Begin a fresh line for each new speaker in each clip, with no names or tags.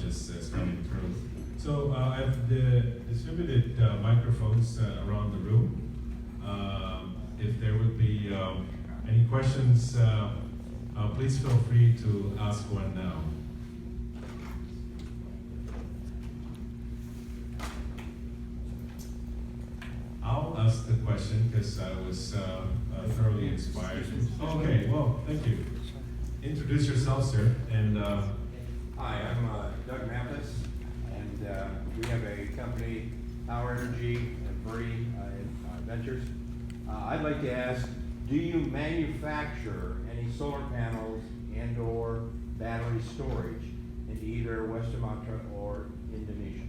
is coming through. So I've distributed microphones around the room. If there would be any questions, please feel free to ask one now. I'll ask the question because I was thoroughly inspired. Okay, well, thank you. Introduce yourself, sir. And
hi, I'm Doug Mathis, and we have a company, Power Energy and Birdie Ventures. I'd like to ask, do you manufacture any solar panels and/or battery storage in either West Sumatra or Indonesia?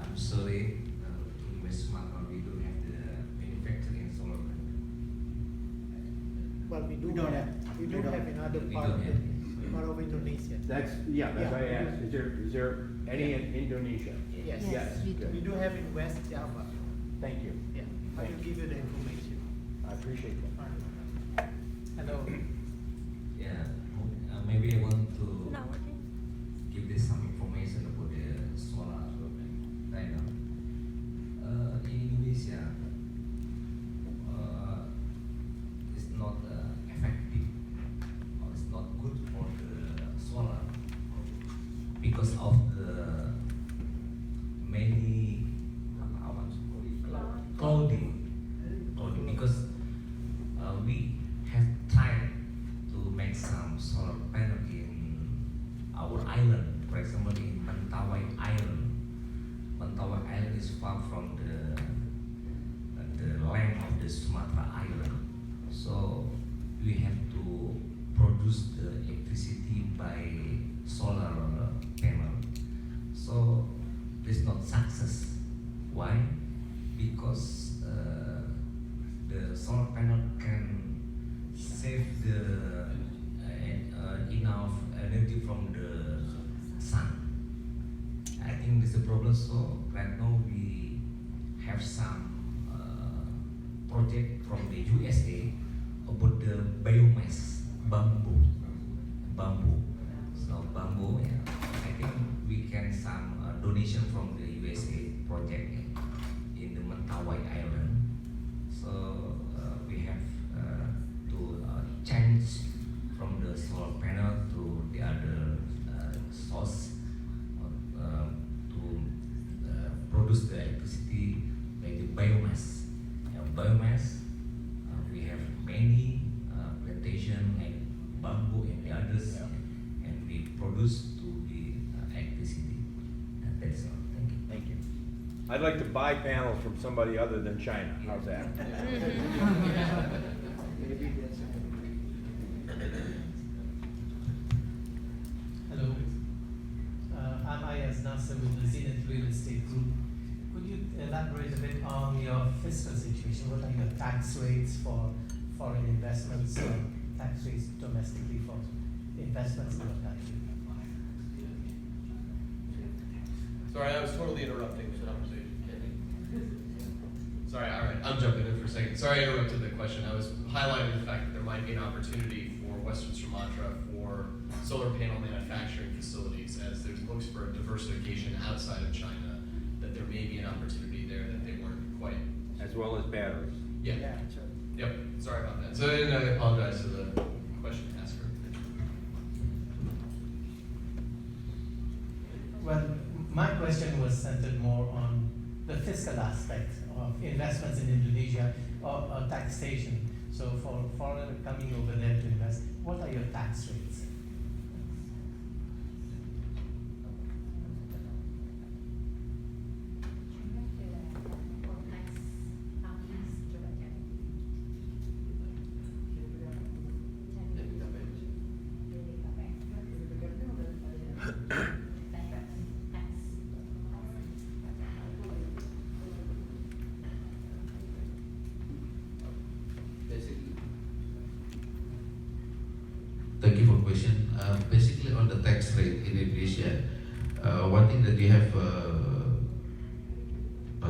I'm sorry, in West Sumatra we don't have the manufacturing solar panel.
Well, we do have in other part of Indonesia.
That's what I asked. Is there any in Indonesia?
Yes.
Yes.
We do have in West Java.
Thank you.
Yeah, I will give you the information.
I appreciate that.
Hello.
Yeah, maybe I want to give this some information about the solar right now. In Indonesia, it's not effective or it's not good for the solar because of the many clouding because we have tried to make some solar panel in our island, for example in Mentawai Island. Mentawai Island is far from the land of the Sumatra Island, so we have to produce the electricity by solar panel. So it's not success. Why? Because the solar panel can save the enough energy from the sun. I think this is a problem. So right now we have some project from the USA about the biomass bamboo. So bamboo, yeah. I think we can some donation from the USA project in the Mentawai Island. So we have to change from the solar panel to the other source to produce the electricity by the biomass. Biomass, we have many plantation like bamboo and the others, and we produce to the electricity. And that's all. Thank you.
Thank you. I'd like to buy panels from somebody other than China. How's that?
Hello, I'm Ayaz Nasser with the Zenith Real Estate Group. Could you elaborate a bit on your fiscal situation? What are your tax rates for foreign investments, tax rates domestically for investments in your country?
Sorry, I was totally interrupting the conversation. Sorry, all right, I'm jumping in for a second. Sorry I interrupted the question. I was highlighting the fact that there might be an opportunity for Western Sumatra for solar panel manufacturing facilities as there's looks for a diversification outside of China, that there may be an opportunity there that they weren't quite.
As well as batteries.
Yeah.
Sure.
Yep, sorry about that. So and I apologize to the question asker.
Well, my question was centered more on the fiscal aspect of investments in Indonesia or taxation. So for foreign coming over there to invest, what are your tax rates?
Thank you for question. Basically, on the tax rate in Indonesia, one thing that we have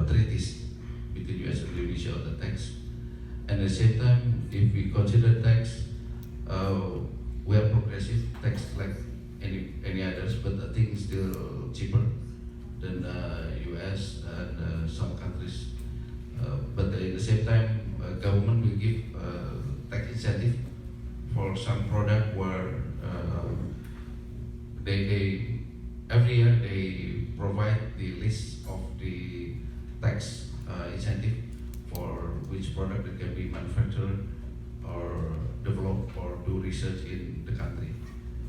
treaties between US and Indonesia on the tax, and at the same time, if we consider tax, progressive tax like any others, but I think it's still cheaper than US and some countries. But at the same time, government will give tax incentive for some product where they every year they provide the list of the tax incentive for which product that can be manufactured or developed or do research in the country.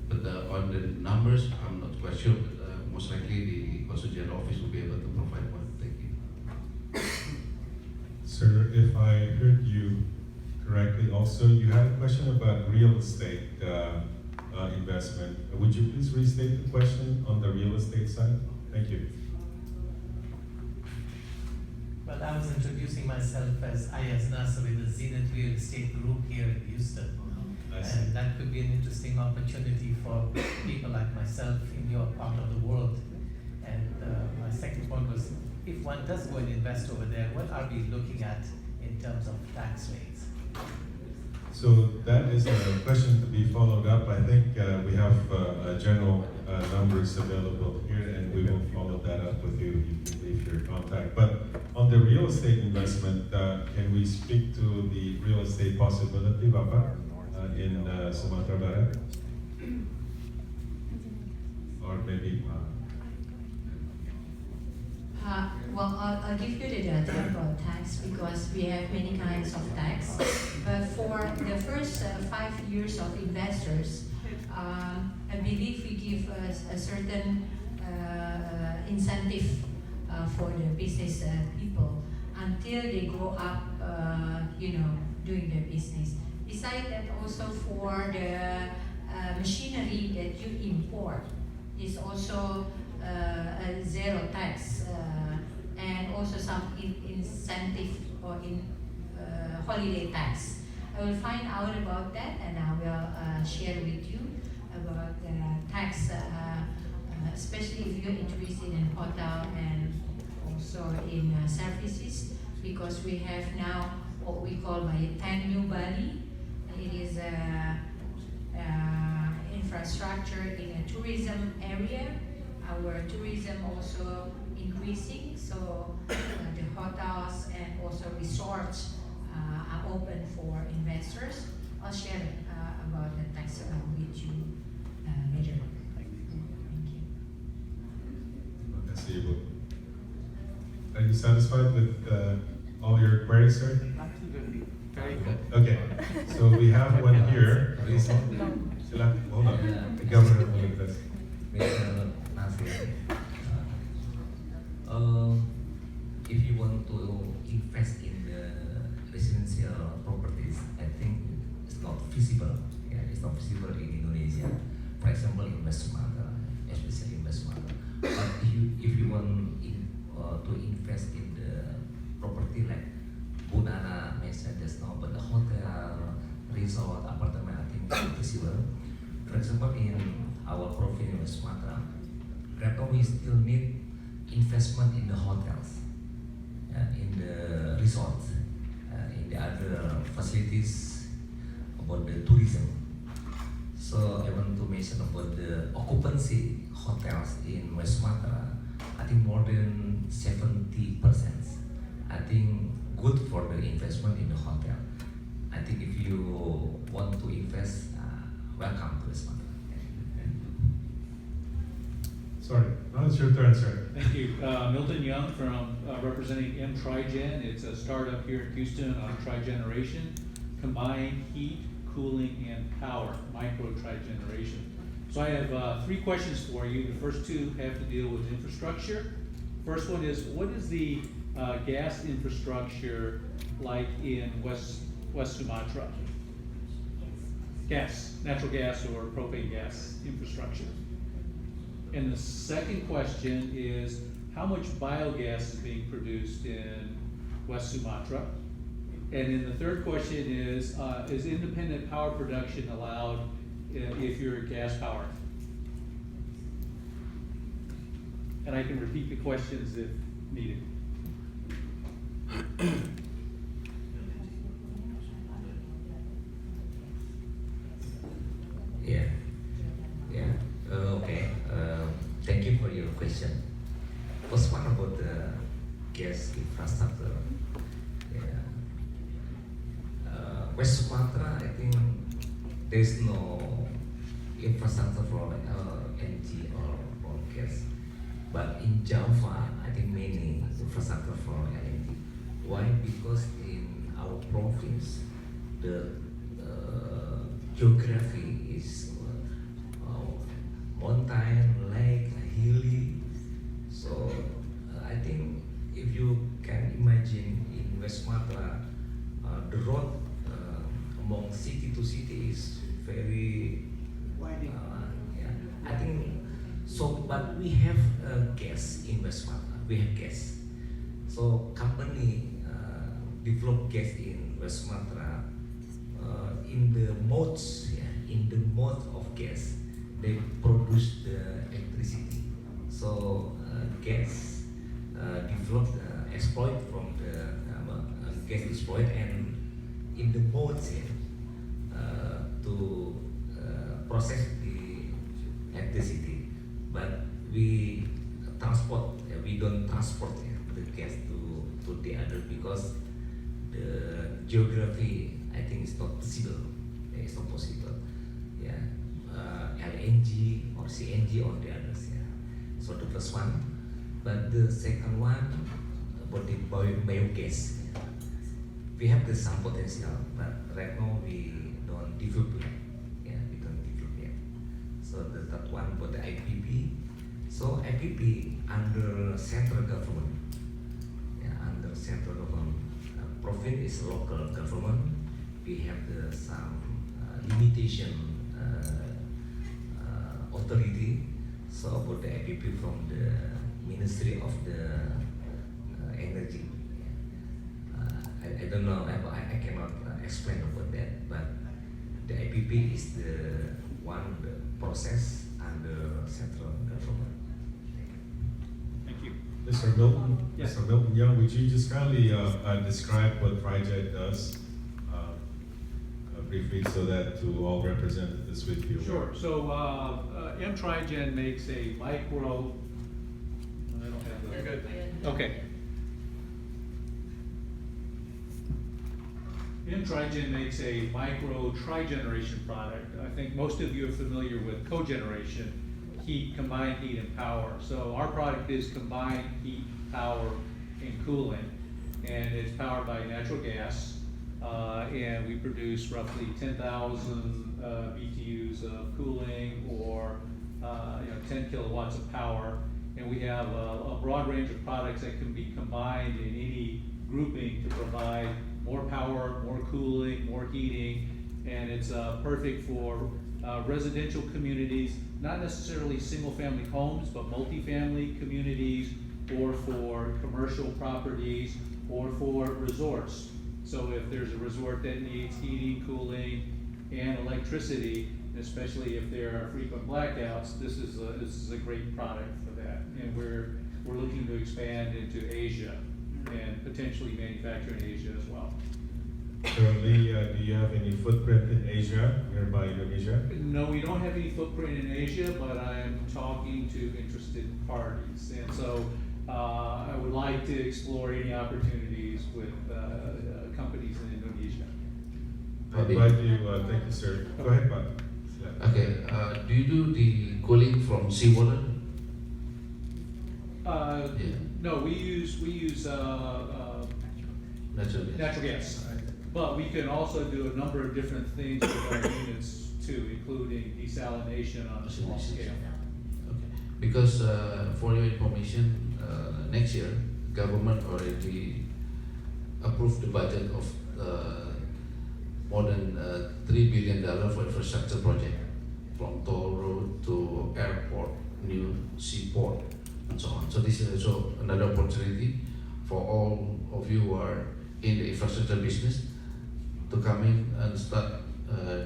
But on the numbers, I'm not quite sure, but most likely the Consul General Office will be able to provide one. Thank you.
Sir, if I heard you correctly, also you had a question about real estate investment. Would you please restate the question on the real estate side? Thank you.
Well, I was introducing myself as Ayaz Nasser with the Zenith Real Estate Group here in Houston.
I see.
And that could be an interesting opportunity for people like myself in your part of the world. And my second point was, if one does go and invest over there, what are we looking at in terms of tax rates?
So that is a question to be followed up. I think we have general numbers available here, and we will follow that up with you. You can leave your contact. But on the real estate investment, can we speak to the real estate possibility, Bapak, in Sumatra Barat? Or maybe
Well, I'll give you the data about tax because we have many kinds of tax. But for the first 5 years of investors, I believe we give a certain incentive for the business people until they grow up, doing their business. Besides that, also for the machinery that you import is also a zero tax, and also some incentive or holiday tax. I will find out about that and I will share with you about the tax, especially if you're interested in hotel and also in services, because we have now what we call by 10 New Bali. It is infrastructure in a tourism area. Our tourism also increasing, so the hotels and also resorts are open for investors. I'll share about the tax with you later. Thank you.
I see you. Are you satisfied with all your queries, sir?
Absolutely. Very good.
Okay, so we have one here. Please, hold on. The governor will address.
Mr. Nasir, if you want to invest in the residential properties, I think it's not feasible. Yeah, it's not feasible in Indonesia. For example, in West Sumatra, especially in West Sumatra. But if you want to invest in the property like Bunana mentioned just now, but the hotel, resort, apartment, I think it's feasible. For example, in our province in West Sumatra, right now we still need investment in the hotels, in the resorts, in the other facilities about the tourism. So I want to mention about the occupancy hotels in West Sumatra. I think more than 70%. I think good for the investment in the hotel. I think if you want to invest, welcome to West Sumatra.
Sorry, now it's your turn, sir.
Thank you. Milton Young from representing M Trigen. It's a startup here in Houston on trigeneration, combined heat, cooling, and power, micro trigeneration. So I have 3 questions for you. The first 2 have to deal with infrastructure. First one is, what is the gas infrastructure like in West Sumatra? Gas, natural gas or propane gas infrastructure. And the second question is, how much biogas is being produced in West Sumatra? And then the third question is independent power production allowed if you're gas powered? And I can repeat the questions if needed.
Yeah, question. First one about the gas infrastructure. Yeah. West Sumatra, I think there is no infrastructure for LNG or gas. But in Java, I think many infrastructure for LNG. Why? Because in our province, the geography is mountain, lake, hilly. So I think if you can imagine in West Sumatra, the road among city to city is very
Winding.
yeah. I think so. But we have gas in West Sumatra. We have gas. So company develop gas in West Sumatra in the modes, in the mode of gas, they produce the electricity. So gas developed, exploit from the gas exploit, and in the modes to process the electricity. But we transport, we don't transport the gas to the other because the geography, I think, is not possible. It's not possible. Yeah, LNG or CNG or the others. Yeah. So the first one, but the second one about the biogas. Yeah. We have the some potential, but right now we don't develop it. Yeah, we don't develop it. So the third one about the IPP. So IPP under central government. Yeah, under central government. Province is local government. We have some limitation authority. So about the IPP from the Ministry of the Energy. I don't know. I cannot explain about that. But the IPP is the one the process under central government.
Thank you.
Mr. Milton,
Yes.
Mr. Milton Young, would you just kindly describe what Project does briefly so that to all representatives with you?
Sure. So M-Trigen makes a micro. I don't have the.
You're good.
Okay. M-Trigen makes a micro trigeneration product. I think most of you are familiar with cogeneration, heat, combined heat and power. So our product is combined heat, power, and cooling. And it's powered by natural gas. And we produce roughly 10,000 BTUs of cooling or 10 kilowatts of power. And we have a broad range of products that can be combined in any grouping to provide more power, more cooling, more heating, and it's perfect for residential communities, not necessarily single-family homes, but multifamily communities, or for commercial properties, or for resorts. So if there's a resort that needs heating, cooling, and electricity, especially if there are frequent blackouts, this is a great product for that. And we're looking to expand into Asia and potentially manufacture in Asia as well.
Currently, do you have any footprint in Asia, nearby Indonesia?
No, we don't have any footprint in Asia, but I'm talking to interested parties. And so I would like to explore any opportunities with companies in Indonesia.
I'm glad you, thank you, sir. Go ahead, Pat. Yeah.
Okay, do you do the cooling from seawater? Yeah.
No, we use
Natural gas.
natural gas. But we can also do a number of different things with our units too, including desalination on a small scale.
Okay. Because for your information, next year, government already approved the budget of more than $3 billion for infrastructure project, from toll road to airport, new seaport, and so on. So this is also another opportunity for all of you who are in the infrastructure business to come in and start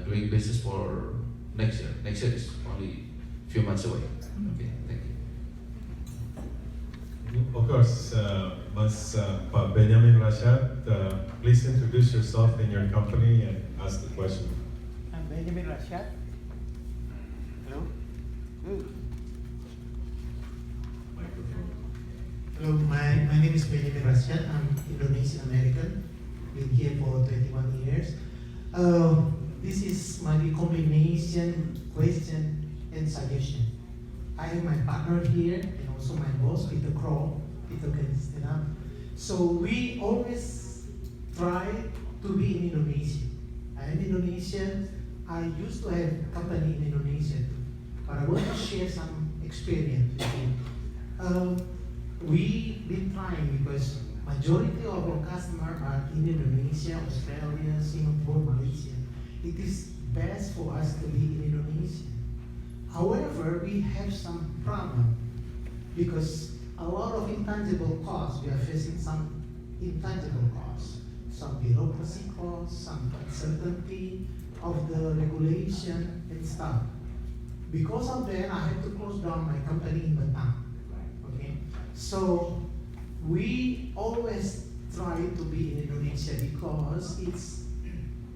doing business for next year. Next year is only a few months away. Okay, thank you.
Of course, Mas Pak Benjamin Rashad, please introduce yourself and your company and ask the question.
I'm Benjamin Rashad. Hello. Good. name is Benjamin Rashad. I'm Indonesian American. Been here for 21 years. This is my combination question and suggestion. I have my partner here and also my boss, Peter Crow. Peter can stand up. So we always try to be in Indonesia. I am Indonesian. I used to have a company in Indonesia too. But I want to share some experience with you. We've been trying because majority of our customers are in Indonesia, Australia, Singapore, Malaysia. It is best for us to be in Indonesia. However, we have some problem because a lot of intangible costs. We are facing some intangible costs, some bureaucracy costs, some uncertainty of the regulation and stuff. Because of that, I had to close down my company in Batam. Okay, so we always try to be in Indonesia because it's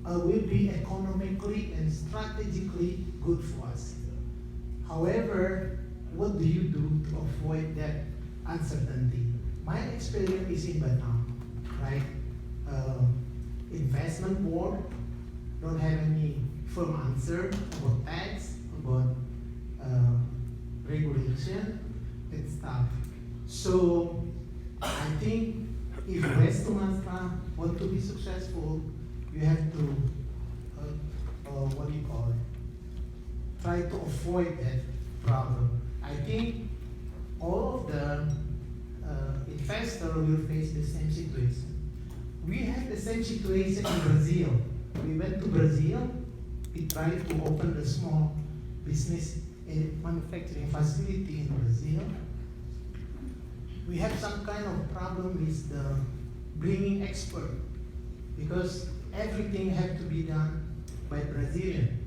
will be economically and strategically good for us. However, what do you do to avoid that uncertainty? My experience is in Batam, right? Investment board don't have any firm answer about tax, about regulation and stuff. So I think if West Sumatra want to be successful, you have to what do you call it? Try to avoid that problem. I think all of the investors will face the same situation. We had the same situation in Brazil. We went to Brazil. We tried to open a small business manufacturing facility in Brazil. We have some kind of problem with the bringing expert because everything had to be done by Brazilian.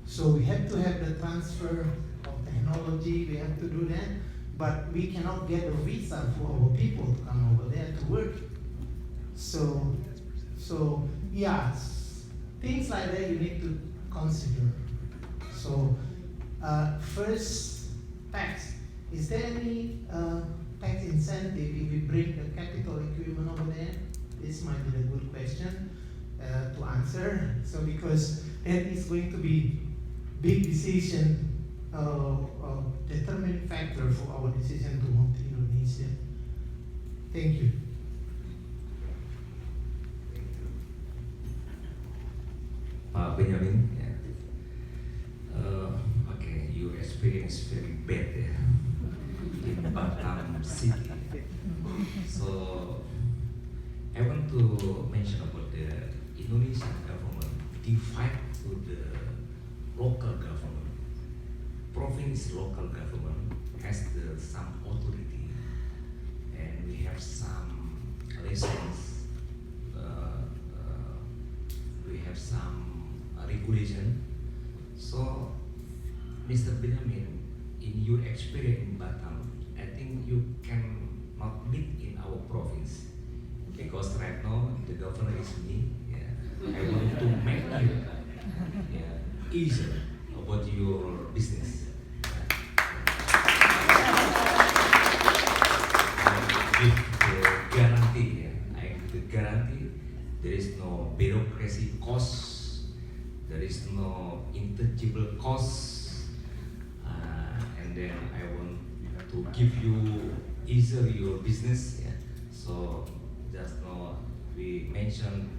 So we have to have the transfer of technology, we have to do that, but we cannot get a visa for our people to come over there to work. So yeah, things like that you need to consider. So first, tax. Is there any tax incentive if we bring the capital equipment over there? This might be a good question to answer. So because that is going to be big decision, determining factor for our decision to move to Indonesia. Thank you.
Pak Benjamin, okay, your experience very bad in Batam City. So I want to mention about the Indonesian government divide to the local government. Province local government has some authority, and we have some license. We have some regulation. So, Mr. Benjamin, in your experience in Batam, I think you can not meet in our province because right now the governor is me. Yeah. I want to make you easier about your business. I give the guarantee. I give the guarantee. There is no bureaucracy cost. There is no intangible cost. And then I want to give you easier your business. Yeah. So just now we mentioned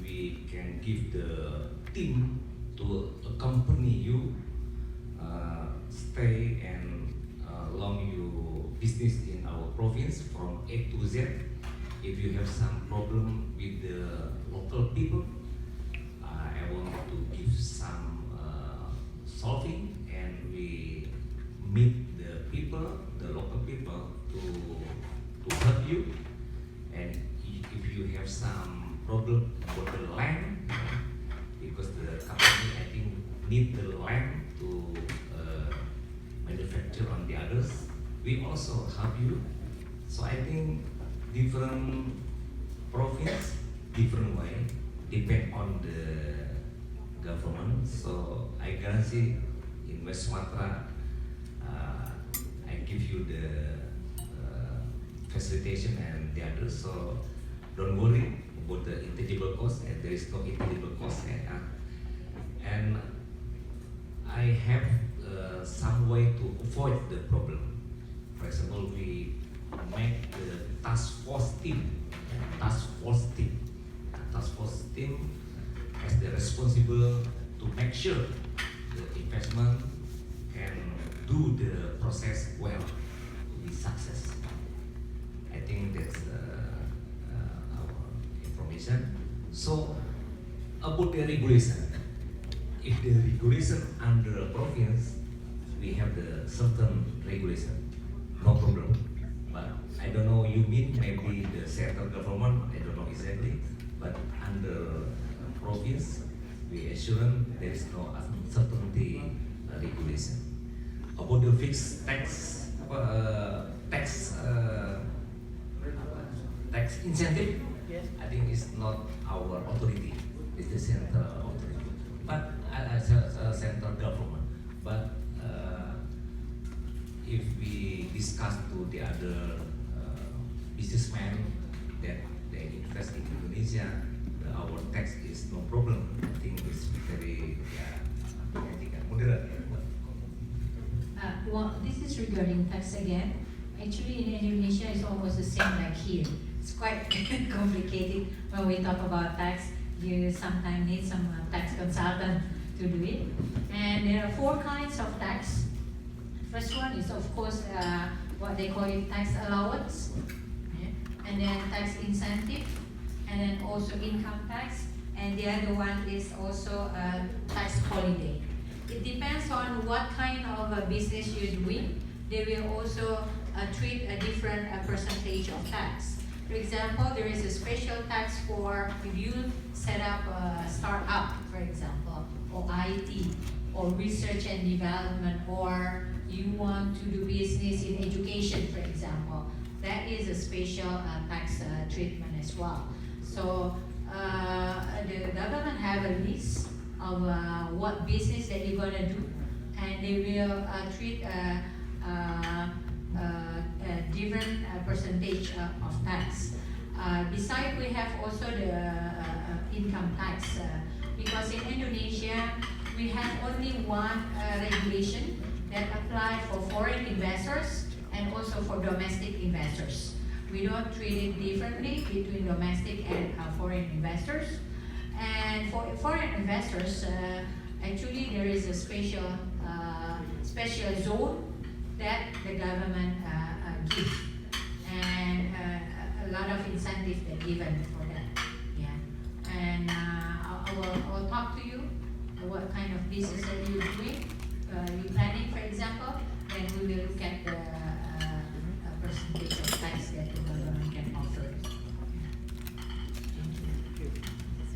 we can give the team to accompany you, stay and long your business in our province from A to Z. If you have some problem with the local people, I want to give some solving, and we meet the people, the local people, to help you. And if you have some problem about the land, because the company I think need the land to manufacture on the others, we also help you. So I think different province, different way, depend on the government. So I guarantee in West Sumatra, I give you the facilitation and the others. So don't worry about the intangible cost, and there is no intangible cost. And I have some way to avoid the problem. For example, we make the task force team. Task force team as the responsible to make sure the investment can do the process well to be success. I think that's our information. So about the regulation, if the regulation under a province, we have the certain regulation, no problem. But I don't know, you mean maybe the central government, I don't know exactly, but under province, we assure there is no uncertainty regulation. About the fixed tax, tax incentive, I think it's not our authority, it's the central authority, but central government. But if we discuss to the other businessmen that they invest in Indonesia, our tax is no problem. I think it's very, I think moderate.
Well, this is regarding tax again. Actually, in Indonesia, it's almost the same like here. It's quite complicated when we talk about tax. You sometimes need some tax consultant to do it. And there are 4 kinds of tax. First one is, of course, what they call it tax allowance, and then tax incentive, and then also income tax, and the other one is also tax holiday. It depends on what kind of a business you're doing. They will also treat a different percentage of tax. For example, there is a special tax for if you set up a startup, for example, or IT, or research and development, or you want to do business in education, for example. That is a special tax treatment as well. So the government have a list of what business that you're gonna do, and they will treat a different percentage of tax. Besides, we have also the income tax, because in Indonesia we have only one regulation that applies for foreign investors and also for domestic investors. We don't treat it differently between domestic and foreign investors. And for foreign investors, actually there is a special zone that the government gives, and a lot of incentives that given for that. Yeah, and I will talk to you what kind of business that you're doing. You're planning, for example, then we will look at the percentage of tax that the government can offer.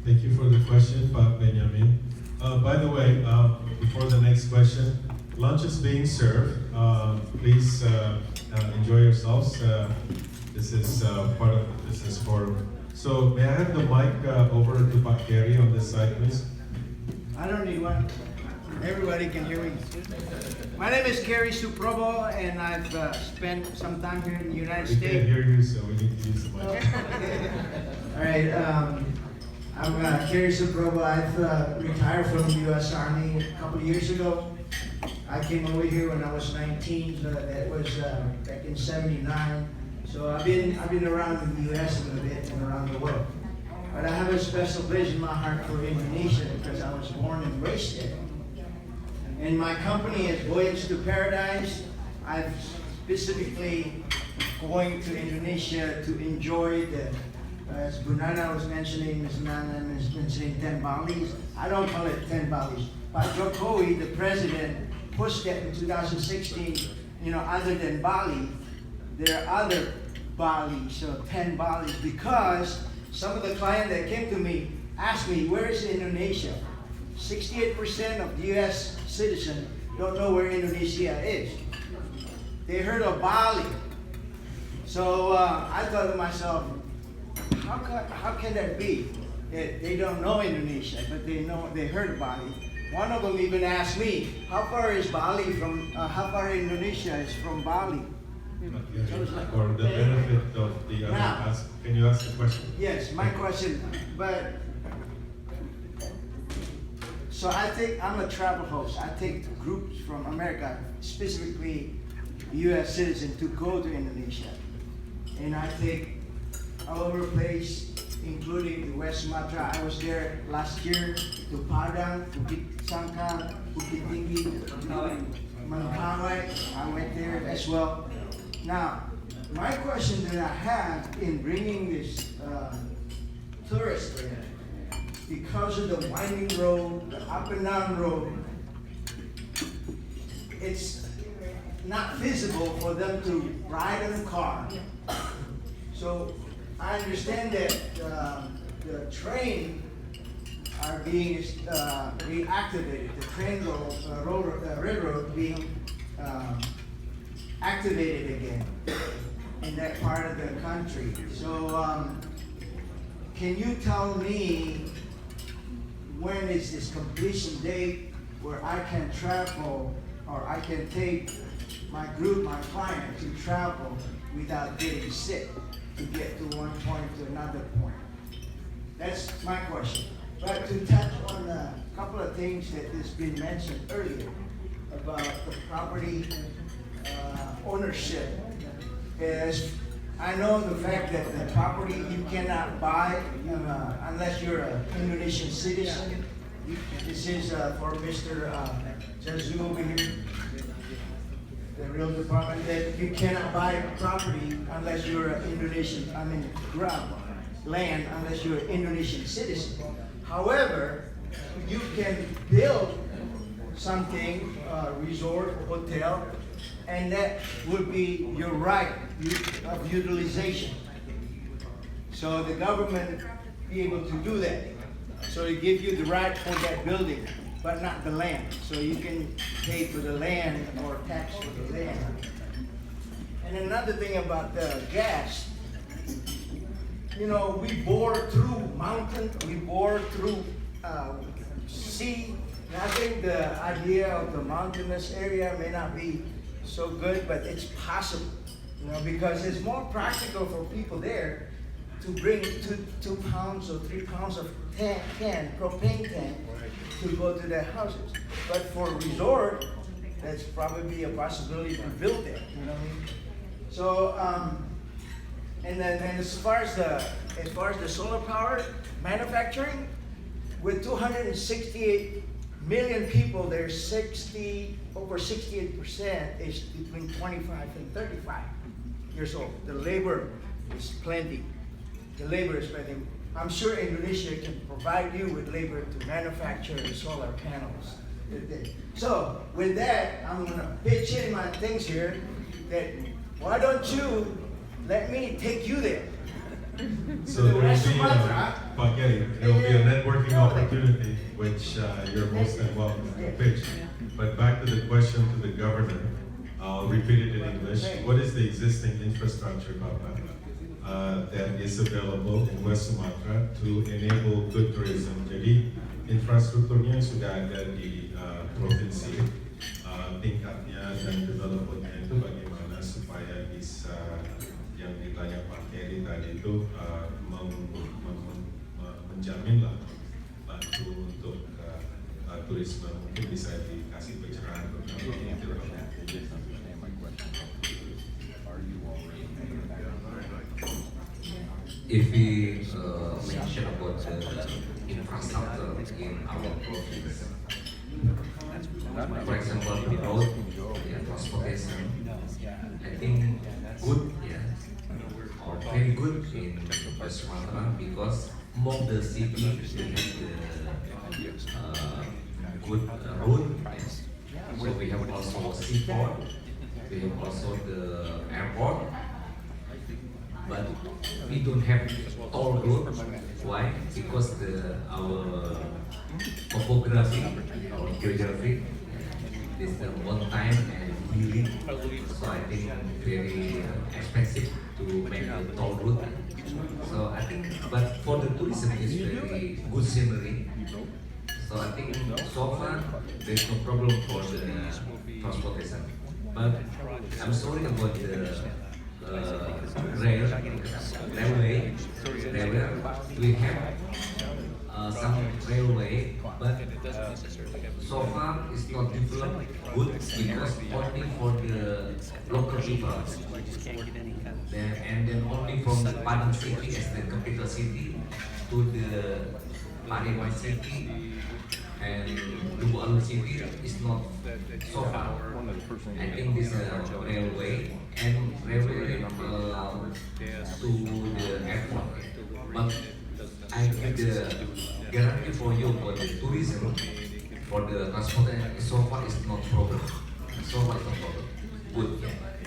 Thank you for the question, Pak Benjamin. By the way, before the next question, lunch is being served. Please enjoy yourselves. This is part of this is for. So may I have the mic over to Pak Kerry on this side, please?
I don't need one. Everybody can hear me. My name is Kerry Suprobo, and I've spent some time here in the United
We
States.
can't hear you, so we need to use the mic.
All right, I'm Kerry Suprobo. I've retired from the U.S. Army a couple of years ago. I came over here when I was 19, so that was back in '79. So I've been around in the U.S. a little bit and around the world. But I have a special place in my heart for Indonesia because I was born and raised there. And my company is Voyage to Paradise. I'm specifically going to Indonesia to enjoy the, as Bunana was mentioning, Ms. Nana was mentioning 10 Balis. I don't call it 10 Balis. But Jokowi, the president, pushed that in 2016, other than Bali, there are other Balis, so 10 Balis, because some of the clients that came to me asked me, where is Indonesia? 68% of U.S. citizens don't know where Indonesia is. They heard of Bali. So I thought to myself, how can that be? They don't know Indonesia, but they heard of Bali. One of them even asked me, how far is Indonesia is from Bali?
For the benefit of the other,
Now-
can you ask the question?
Yes, my question, but, so I think, I'm a travel host, I take groups from America, specifically US citizens, to go to Indonesia. And I take all over the place, including the West Sumatra. I was there last year to Padang, Bukit Sangkang, Bukit Tinggi, Mentawai. I went there as well. Now, my question that I have in bringing this tourist there, because of the winding road, the up and down road, it's not feasible for them to ride in a car. So I understand that the train are being reactivated, the train railroad being activated again in that part of the country. So can you tell me when is this completion date where I can travel, or I can take my group, my client, to travel without getting sick, to get to one point to another point? That's my question. But to touch on a couple of things that has been mentioned earlier about the property ownership, is I know the fact that the property you cannot buy unless you're an Indonesian citizen. This is for Mr. Jazu over here, the real department, that you cannot buy property unless you're an Indonesian, land unless you're an Indonesian citizen. However, you can build something, resort, hotel, and that would be your right of utilization. So the government be able to do that. So they give you the right for that building, but not the land. So you can pay for the land or tax for the land. And another thing about the gas, you know, we bore through mountain, we bore through sea. And I think the idea of the mountainous area may not be so good, but it's possible, you know, because it's more practical for people there to bring 2 pounds or 3 pounds of propane tank to go to their houses. But for a resort, that's probably a possibility to build it, you know what I mean? So, and as far as the solar power manufacturing, with 268 million people, there's over 68% is between 25 and 35 years old. The labor is plenty. The labor is plenty. I'm sure Indonesia can provide you with labor to manufacture the solar panels. So with that, I'm gonna pitch in my things here that why don't you let me take you there?
So there will be, Pak Gary, there will be a networking opportunity which you're most than welcome to pitch. But back to the question to the governor, I'll repeat it in English. What is the existing infrastructure, Bapak, that is available in West Sumatra to enable good tourism? Jadi infrastrukturnya sudah ada di provinsi, tingkatnya dan developmentnya itu bagaimana supaya bisa yang ditanya Pak Kerry tadi itu menjaminlah, bantu untuk turisme, mungkin bisa dikasih pencerahan beberapa.
If we mention about the infrastructure in our province, for example, the road, transportation, I think good, or very good in West Sumatra, because among the cities we have the good road. So we have also seaport, we have also the airport, but we don't have toll road. Why? Because our topography, our geography, is one time and building. So I think very expensive to make a toll road. So I think, but for the tourism is very good scenery. So I think so far there is no problem for the transportation. But I'm sorry about the railway. We have some railway, but so far it's not developed good because only for the local people. And then only from the Padang city as the capital city to the Pariaman city and Dubualu city is not so far. I think this railway and railway to the airport. But I give the guarantee for you for the tourism, for the transportation, so far is not problem. So far is not problem. Good.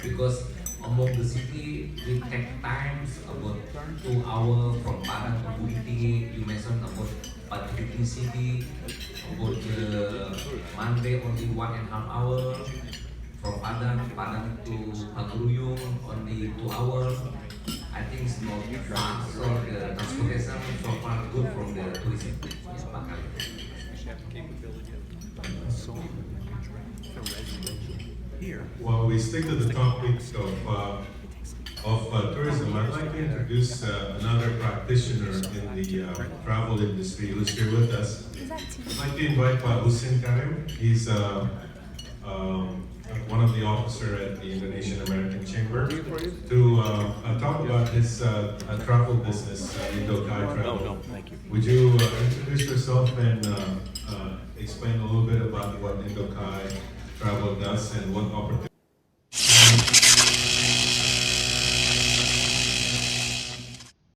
Because among the city, we take times about 2 hours from Padang to Bukit. You mentioned about Bukit city, about the Monday only 1.5 hours. From Padang to Paguruyung only 2 hours. I think it's not far, so the transportation so far good from the tourism. Yes, Pak Khalid.
While we stick to the topic of tourism, I'd like to introduce another practitioner in the travel industry who's here with us. I'd like to invite Husin Karim. He's one of the officers at the Indonesian American Chamber to talk about his travel business, Indokai Travel. Would you introduce yourself and explain a little bit about what Indokai Travel does and what opportunities